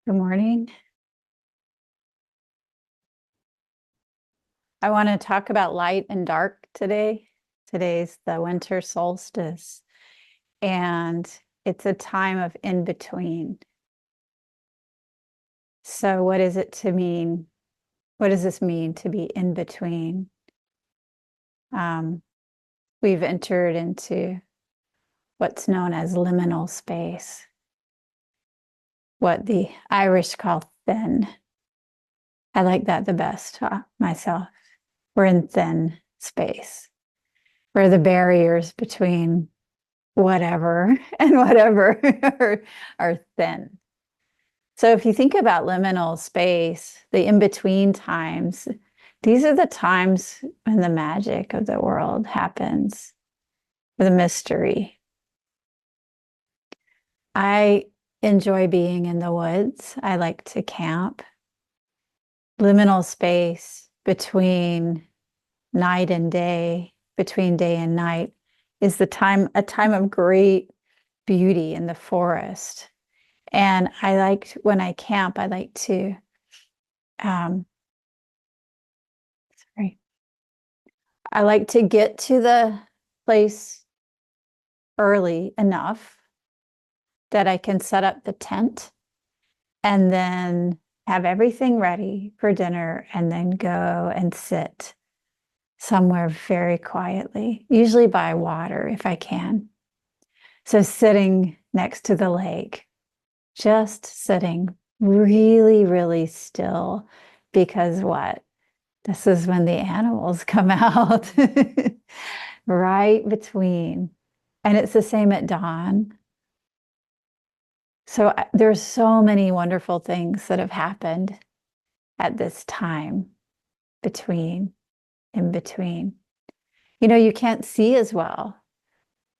Good morning. I want to talk about light and dark today. Today's the winter solstice, and it's a time of in between. So, what is it to mean? What does this mean to be in between? Um, we've entered into what's known as liminal space, what the Irish call thin. I like that the best myself. We're in thin space, where the barriers between whatever and whatever are thin. So if you think about liminal space, the in-between times, these are the times when the magic of the world happens, the mystery. I enjoy being in the woods. I like to camp. Liminal space between night and day, between day and night, is a time of great beauty in the forest. And I liked when I camp, I like to, um, sorry, I like to get to the place early enough that I can set up the tent and then have everything ready for dinner and then go and sit somewhere very quietly, usually by water if I can. So sitting next to the lake, just sitting really, really still, because what? This is when the animals come out, right between. And it's the same at dawn. So there's so many wonderful things that have happened at this time between, in between. You know, you can't see as well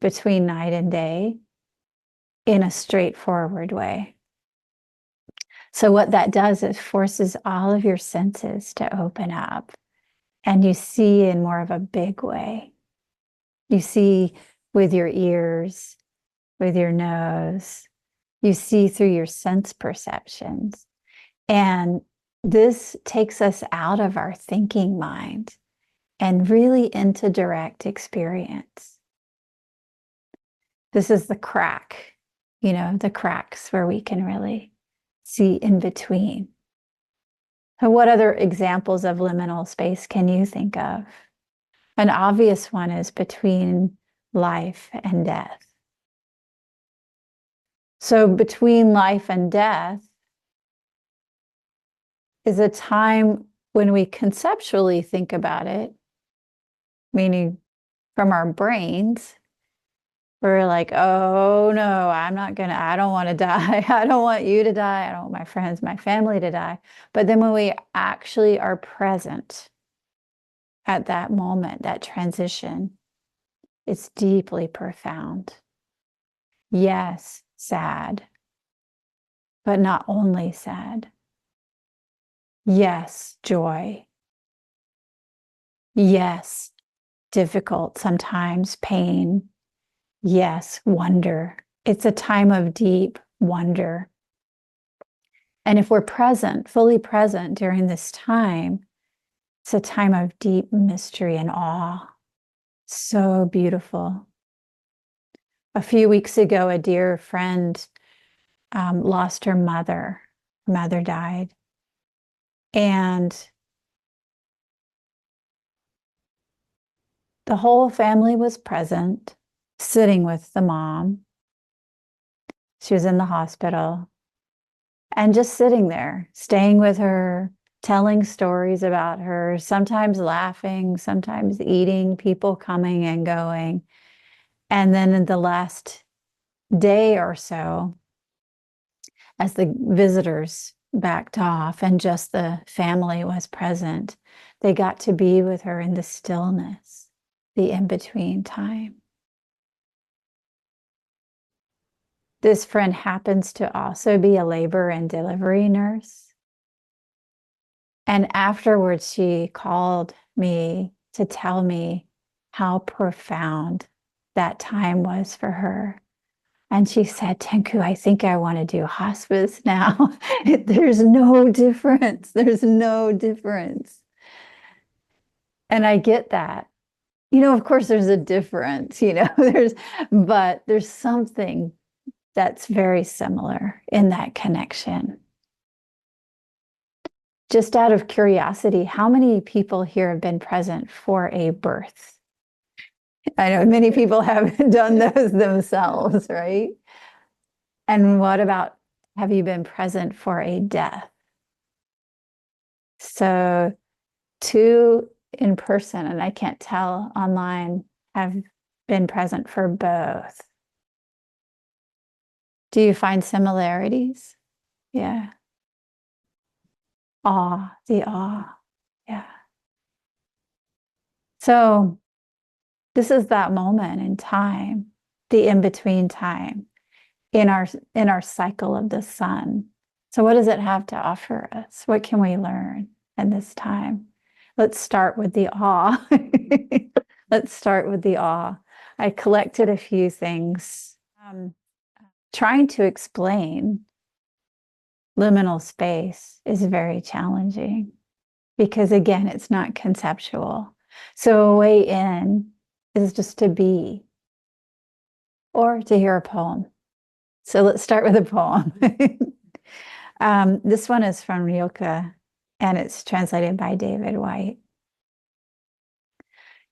between night and day in a straightforward way. So what that does is forces all of your senses to open up, and you see in more of a big way. You see with your ears, with your nose, you see through your sense perceptions. And this takes us out of our thinking mind and really into direct experience. This is the crack, the cracks where we can really see in between. So what other examples of liminal space can you think of? An obvious one is between life and death. So between life and death is a time when we conceptually think about it, meaning from our brains, we're like, oh no, I don't want to die. I don't want you to die. I don't want my friends, my family to die. But then when we actually are present at that moment, that transition, it's deeply profound. Yes, sad, but not only sad. Yes, joy. Yes, difficult, sometimes pain. Yes, wonder. It's a time of deep wonder. And if we're present, fully present during this time, it's a time of deep mystery and awe. So beautiful. A few weeks ago, a dear friend lost her mother. Her mother died. And the whole family was present, sitting with the mom. She was in the hospital. And just sitting there, staying with her, telling stories about her, sometimes laughing, sometimes eating, people coming and going. And then in the last day or so, as the visitors backed off and just the family was present, they got to be with her in the stillness, the in-between time. This friend happens to also be a labor and delivery nurse. And afterwards, she called me to tell me how profound that time was for her. And she said, Tenku, I think I want to do hospice now. There's no difference. There's no difference. And I get that. Of course, there's a difference, but there's something that's very similar in that connection. Just out of curiosity, how many people here have been present for a birth? I know many people have done those themselves, right? And what about, have you been present for a death? So, two in person, and I can't tell online, have been present for both. Do you find similarities? Yeah. Awe, the awe. Yeah. So, this is that moment in time, the in-between time in our cycle of the sun. So what does it have to offer us? What can we learn in this time? Let's start with the awe. Let's start with the awe. I collected a few things. Trying to explain liminal space is very challenging because, again, it's not conceptual. So a way in is just to be or to hear a poem. So let's start with a poem. This one is from Rilke, and it's translated by David Whyte.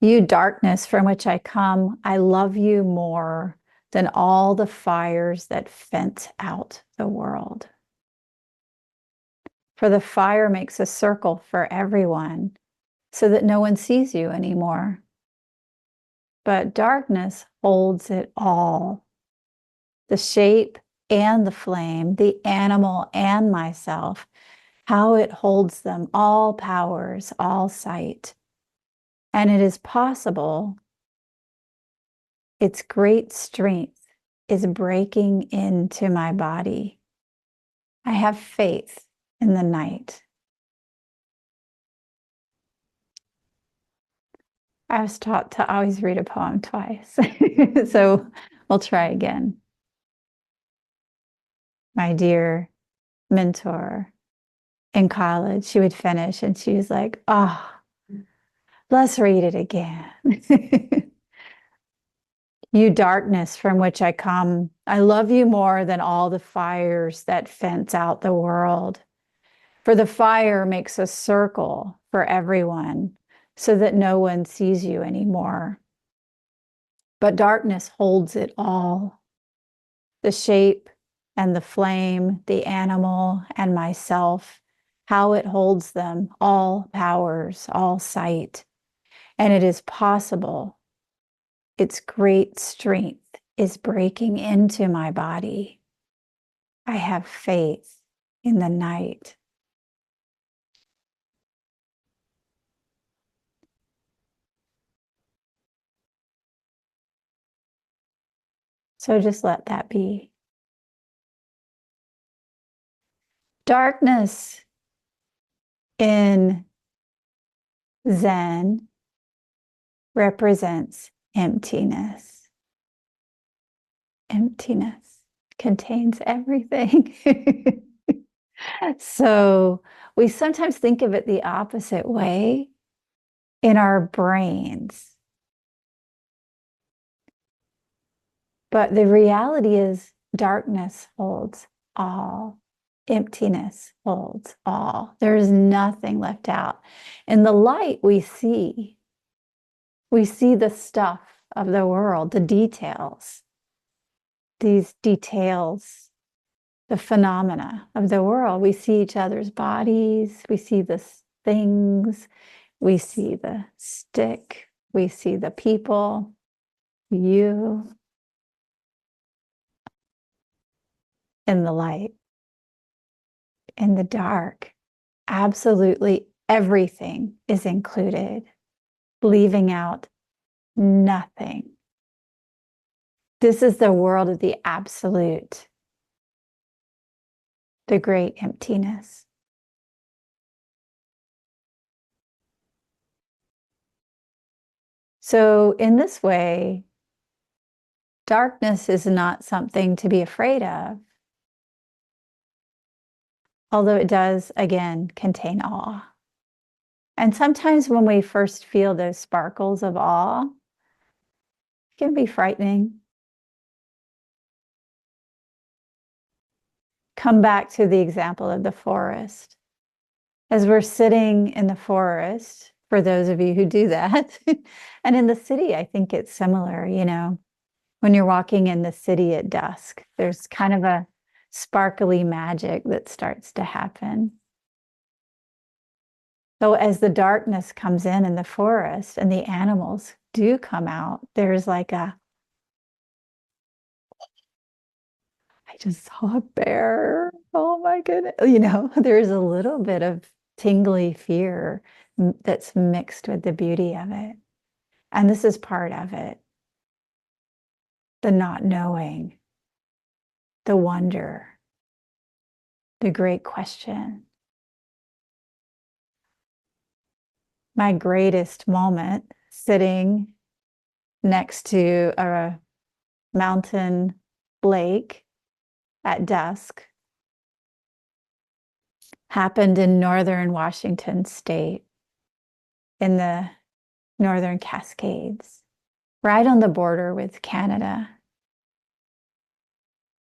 You darkness from which I come, I love you more than all the fires that fence out the world. For the fire makes a circle for everyone so that no one sees you anymore. But darkness holds it all. The shape and the flame, the animal and myself, how it holds them, all powers, all sight. And it is possible, its great strength is breaking into my body. I have faith in the night. I was taught to always read a poem twice. So we'll try again. My dear mentor in college, she would finish and she was like, oh, let's read it again. You darkness from which I come, I love you more than all the fires that fence out the world. For the fire makes a circle for everyone so that no one sees you anymore. But darkness holds it all. The shape and the flame, the animal and myself, how it holds them, all powers, all sight. And it is possible, its great strength is breaking into my body. I have faith in the night. So just let that be. Darkness in Zen represents emptiness. Emptiness contains everything. So we sometimes think of it the opposite way in our brains. But the reality is darkness holds all. Emptiness holds all. There is nothing left out. In the light we see the stuff of the world, the details. These details, the phenomena of the world. We see each other's bodies, we see the things, we see the stick, we see the people, you. In the light, in the dark, absolutely everything is included, leaving out nothing. This is the world of the absolute, the great emptiness. So in this way, Darkness is not something to be afraid of, although it does, again, contain awe. And sometimes when we first feel those sparkles of awe, it can be frightening. Come back to the example of the forest. As we're sitting in the forest, for those of you who do that, and in the city, I think it's similar, when you're walking in the city at dusk, there's kind of a sparkly magic that starts to happen. So as the darkness comes in the forest and the animals do come out, there's like I just saw a bear. Oh my goodness. There's a little bit of tingly fear that's mixed with the beauty of it. And this is part of it. The not knowing, the wonder, the great question. My greatest moment sitting next to a mountain lake at dusk happened in northern Washington state, in the Northern Cascades, right on the border with Canada.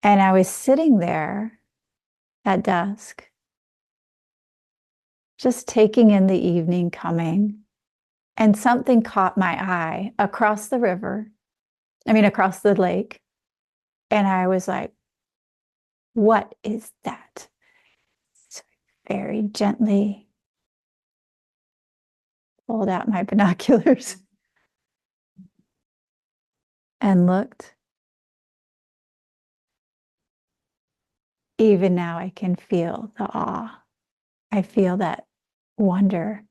And I was sitting there at dusk, just taking in the evening coming, and something caught my eye across the lake. And I was like, what is that? So I very gently pulled out my binoculars and looked. Even now, I can feel the awe. I feel that wonder.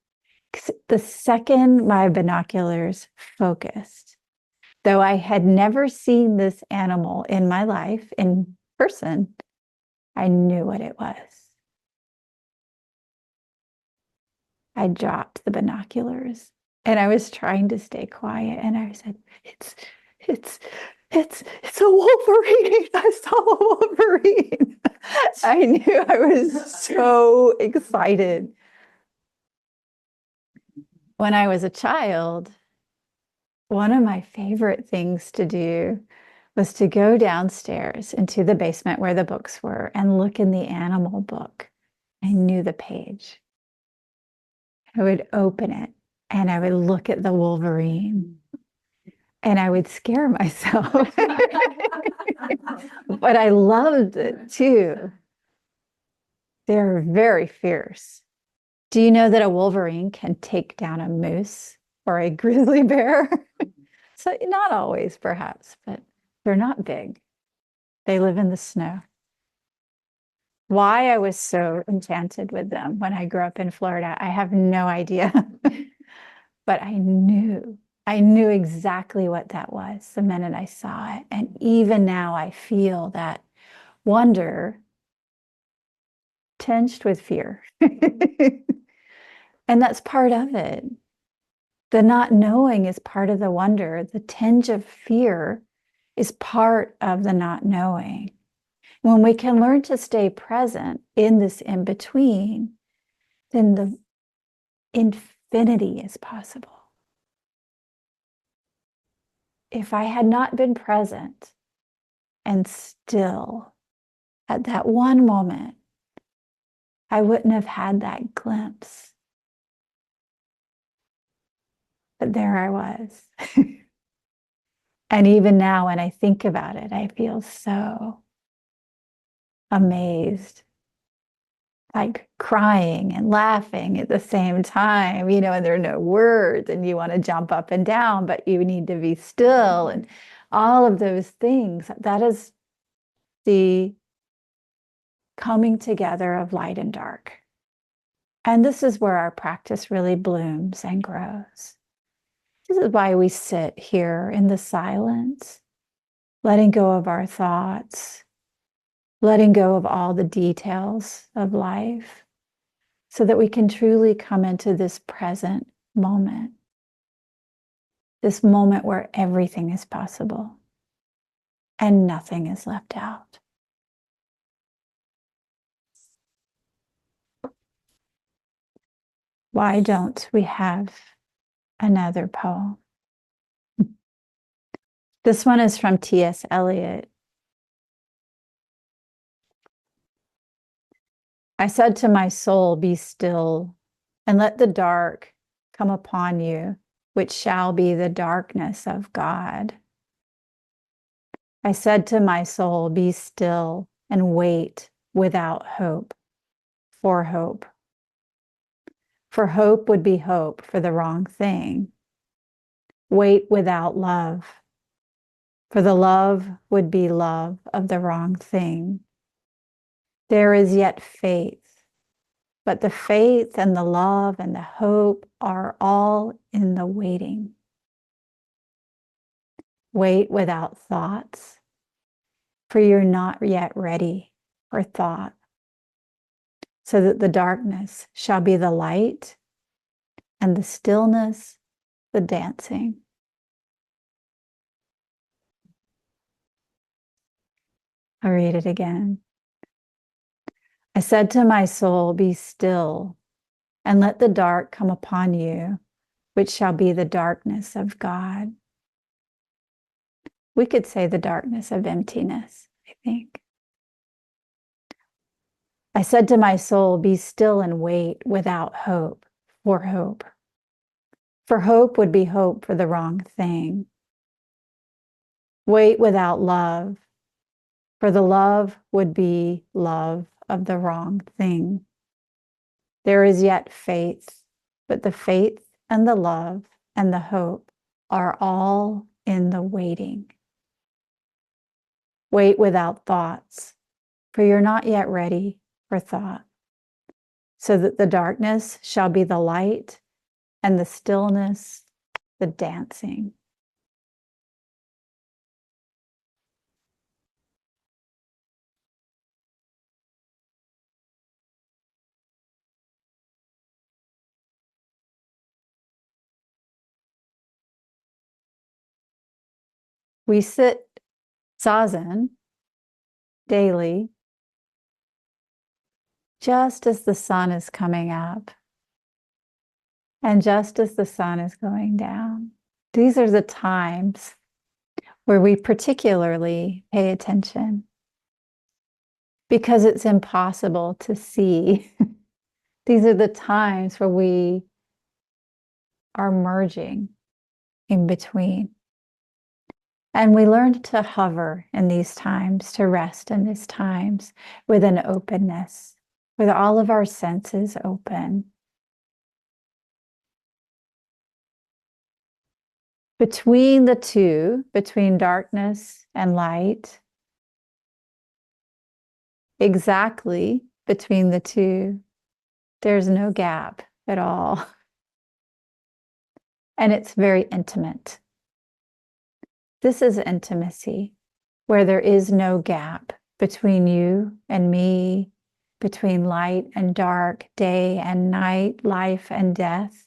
The second my binoculars focused, though I had never seen this animal in my life in person, I knew what it was. I dropped the binoculars and I was trying to stay quiet. And I said, it's a wolverine. I saw a wolverine. I knew. I was so excited. When I was a child, one of my favorite things to do was to go downstairs into the basement where the books were and look in the animal book. I knew the page. I would open it and I would look at the wolverine and I would scare myself. But I loved it too. They're very fierce. Do you know that a wolverine can take down a moose or a grizzly bear? So not always, perhaps, but they're not big. They live in the snow. Why I was so enchanted with them when I grew up in Florida, I have no idea. But I knew exactly what that was the minute I saw it. And even now I feel that wonder tinged with fear. And that's part of it. The not knowing is part of the wonder. The tinge of fear is part of the not knowing. When we can learn to stay present in this in between, then the infinity is possible. If I had not been present and still at that one moment, I wouldn't have had that glimpse. But there I was. And even now, when I think about it, I feel so amazed, like crying and laughing at the same time, and there are no words, and you want to jump up and down, but you need to be still, and all of those things. That is the coming together of light and dark. And this is where our practice really blooms and grows. This is why we sit here in the silence, letting go of our thoughts, letting go of all the details of life, so that we can truly come into this present moment, this moment where everything is possible. and nothing is left out. Why don't we have another poem? This one is from T.S. Eliot. I said to my soul, be still, and let the dark come upon you, which shall be the darkness of God. I said to my soul, be still and wait without hope, for hope. For hope would be hope for the wrong thing. Wait without love, for the love would be love of the wrong thing. There is yet faith, but the faith and the love and the hope are all in the waiting. Wait without thoughts, for you're not yet ready for thought, so that the darkness shall be the light and the stillness the dancing. I'll read it again. I said to my soul, be still, and let the dark come upon you, which shall be the darkness of God. We could say the darkness of emptiness, I think. I said to my soul, be still and wait without hope, for hope. For hope would be hope for the wrong thing. Wait without love, for the love would be love of the wrong thing. There is yet faith, but the faith and the love and the hope are all in the waiting. Wait without thoughts, for you're not yet ready for thought, so that the darkness shall be the light and the stillness the dancing. We sit zazen daily just as the sun is coming up and just as the sun is going down. These are the times where we particularly pay attention because it's impossible to see. These are the times where we are merging in between. And we learn to hover in these times, to rest in these times with an openness, with all of our senses open. Between the two, between darkness and light, exactly between the two, there's no gap at all. And it's very intimate. This is intimacy, where there is no gap between you and me, between light and dark, day and night, life and death,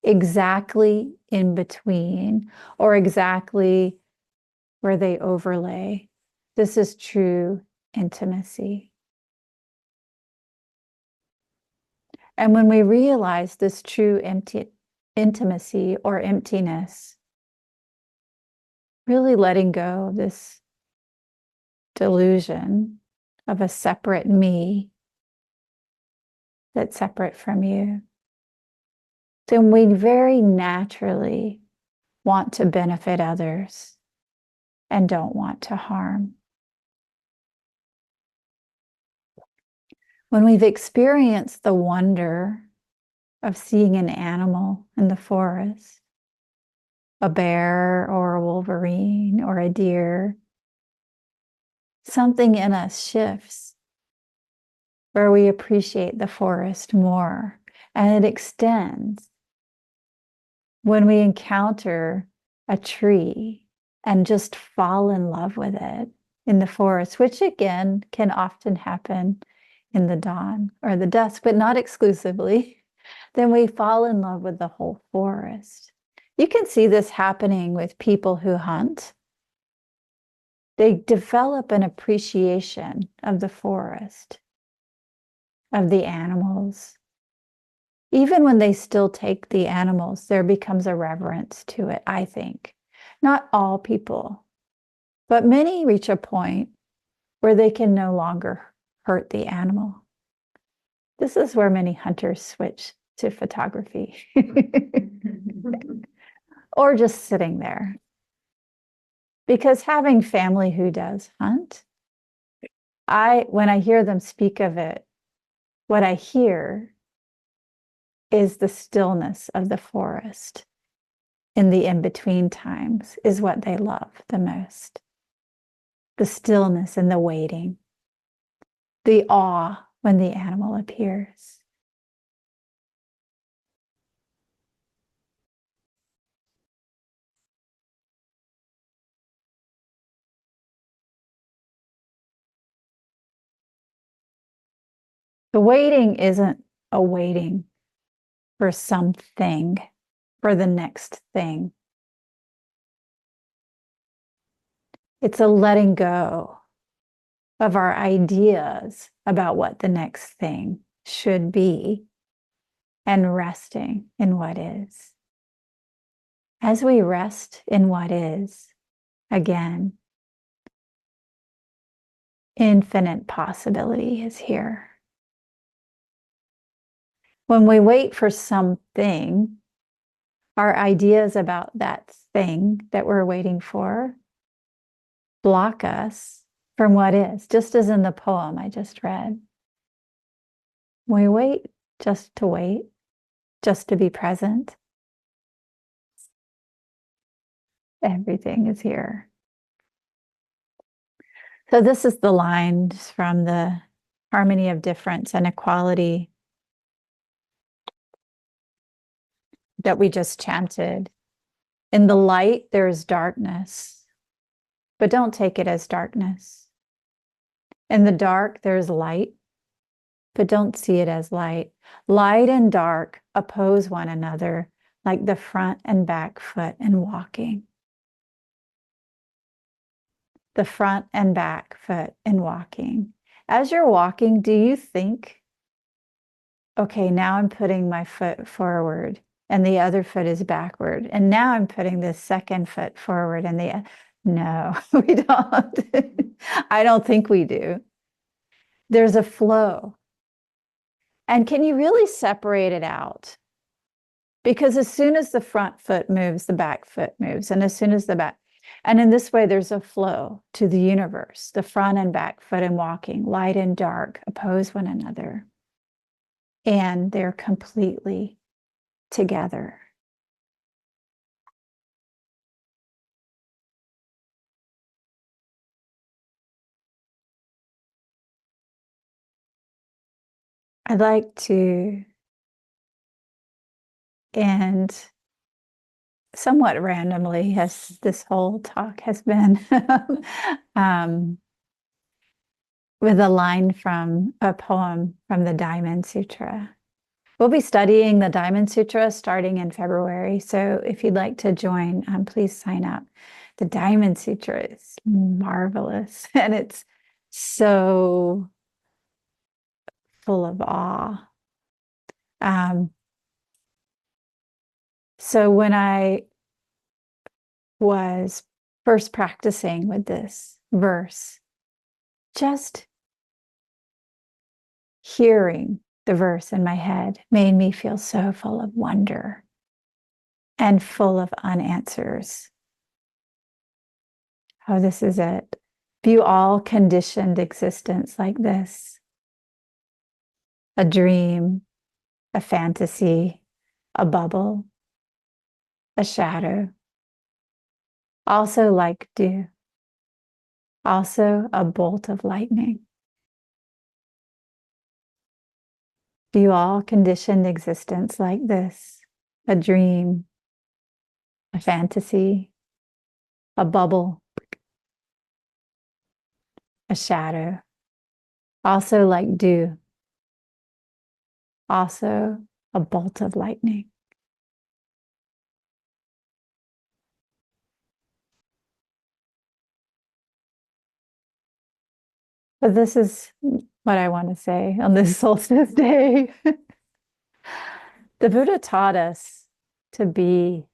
exactly in between, or exactly where they overlay. This is true intimacy. And when we realize this true intimacy or emptiness, really letting go of this delusion of a separate me that's separate from you, then we very naturally want to benefit others and don't want to harm. When we've experienced the wonder of seeing an animal in the forest, a bear or a wolverine or a deer, something in us shifts where we appreciate the forest more, and it extends when we encounter a tree and just fall in love with it in the forest, which again can often happen in the dawn or the dusk, but not exclusively. Then we fall in love with the whole forest. You can see this happening with people who hunt. They develop an appreciation of the forest, of the animals. Even when they still take the animals, there becomes a reverence to it, I think. Not all people, but many reach a point where they can no longer hurt the animal. This is where many hunters switch to photography or just sitting there. Because having family who does hunt, when I hear them speak of it, what I hear is the stillness of the forest in the in-between times is what they love the most. The stillness and the waiting, the awe when the animal appears. The waiting isn't a waiting for something, for the next thing. It's a letting go of our ideas about what the next thing should be and resting in what is. As we rest in what is, again, infinite possibility is here. When we wait for something, our ideas about that thing that we're waiting for block us from what is, just as in the poem I just read. We wait, just to be present. Everything is here. So this is the lines from the Harmony of Difference and Equality that we just chanted. In the light, there is darkness, but don't take it as darkness. In the dark, there is light, but don't see it as light. Light and dark oppose one another like the front and back foot in walking. The front and back foot in walking. As you're walking, do you think, okay, now I'm putting my foot forward and the other foot is backward. And now I'm putting this second foot forward and no, we don't. I don't think we do. There's a flow. And can you really separate it out? Because as soon as the front foot moves, the back foot moves. And as soon as and in this way, there's a flow to the universe. The front and back foot in walking, light and dark oppose one another. And they're completely together. I'd like to end somewhat randomly, as this whole talk has been, with a line from a poem from the Diamond Sutra. We'll be studying the Diamond Sutra starting in February. So if you'd like to join, please sign up. The Diamond Sutra is marvelous and it's so full of awe. So when I was first practicing with this verse, just hearing the verse in my head made me feel so full of wonder and full of unanswers. Oh, this is it. View all conditioned existence like this: a dream, a fantasy, a bubble, a shadow, also like dew, also a bolt of lightning. View all conditioned existence like this: a dream, a fantasy, a bubble, a shadow, also like dew, also a bolt of lightning. But this is what I want to say on this solstice day. The Buddha taught us to be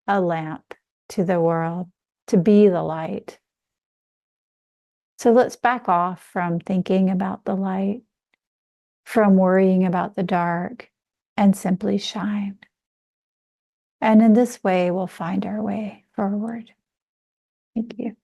a lamp to the world, to be the light. So let's back off from thinking about the light, from worrying about the dark, and simply shine. And in this way, we'll find our way forward. Thank you.